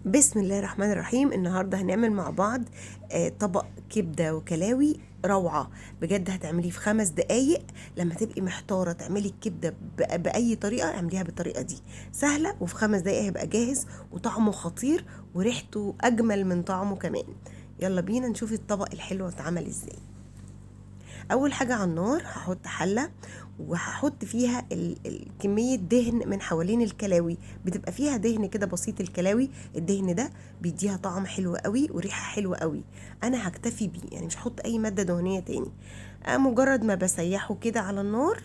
بسم الله الرحمن الرحيم. النهارده هنعمل مع بعض طبق كبده وكلاوي روعه بجد. هتعمليه في 5 دقايق. لما تبقي محتاره تعملي الكبده باي طريقه اعمليها بالطريقه دي، سهله وفي 5 دقايق هيبقى جاهز وطعمه خطير وريحته اجمل من طعمه كمان. يلا بينا نشوف الطبق الحلو اتعمل ازاي. اول حاجه على النار هحط حله وهحط فيها كميه دهن من حوالين الكلاوي، بتبقى فيها دهن كده بسيط. الكلاوي الدهن ده بيديها طعم حلو قوي وريحه حلوه قوي. انا هكتفي بيه، يعني مش هحط اي ماده دهنيه تاني. مجرد ما بسيحه كده على النار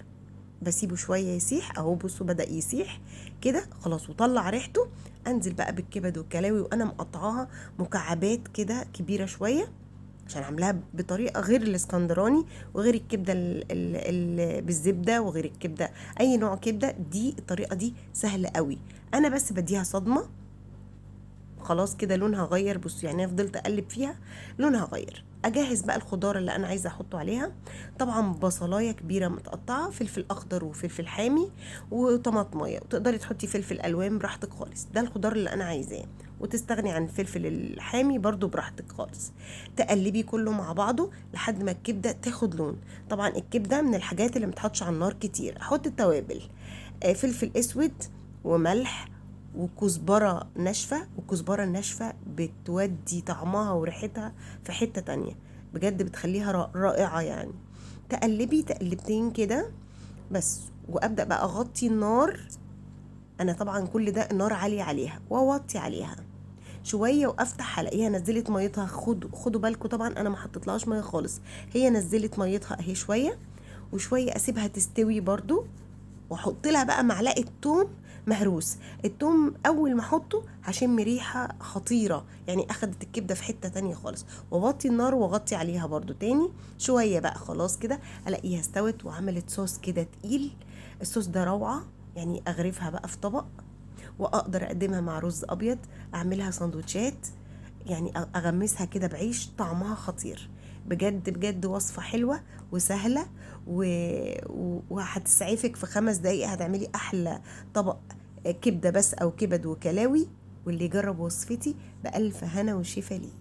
بسيبه شويه يسيح اهو. بصوا بدأ يسيح كده خلاص وطلع ريحته. انزل بقى بالكبد والكلاوي وانا مقطعاها مكعبات كده كبيره شويه، عشان عاملاها بطريقه غير الاسكندراني وغير الكبده بالزبده وغير الكبده اي نوع كبده. دي الطريقه دي سهله قوي. انا بس بديها صدمه خلاص كده لونها غير. بصوا يعني فضلت اقلب فيها لونها غير. اجهز بقى الخضار اللي انا عايزه احطه عليها. طبعا بصلايه كبيره متقطعه، فلفل اخضر وفلفل حامي وطماطميه، وتقدري تحطي فلفل الوان براحتك خالص. ده الخضار اللي انا عايزاه، وتستغني عن الفلفل الحامي برضو براحتك خالص. تقلبي كله مع بعضه لحد ما الكبده تاخد لون. طبعا الكبده من الحاجات اللي متحطش على النار كتير. احط التوابل، فلفل اسود وملح وكزبرة ناشفة. والكزبرة الناشفة بتودي طعمها وريحتها في حتة تانية، بجد بتخليها رائعة يعني. تقلبي تقلبتين كده بس، وابدأ بقى اغطي النار. انا طبعا كل ده النار عالية عليها واوطي عليها شويه وافتح هلاقيها نزلت ميتها. خدوا بالكم طبعا انا ما حطيتلهاش ميه خالص، هي نزلت ميتها اهي شويه وشويه. اسيبها تستوي برضو واحط لها بقى معلقه توم مهروس. التوم اول ما احطه هشم ريحه خطيره، يعني اخدت الكبده في حته تانية خالص. واوطي النار واغطي عليها برضو تاني شويه بقى. خلاص كده الاقيها استوت وعملت صوص كده تقيل. الصوص ده روعه يعني. اغرفها بقى في طبق واقدر اقدمها مع رز ابيض، اعملها سندوتشات، يعني اغمسها كده بعيش طعمها خطير. بجد بجد وصفة حلوة وسهلة وهتسعفك في 5 دقايق. هتعملي احلى طبق كبدة بس او كبد وكلاوي. واللي يجرب وصفتي بألف هنا وشفا ليه.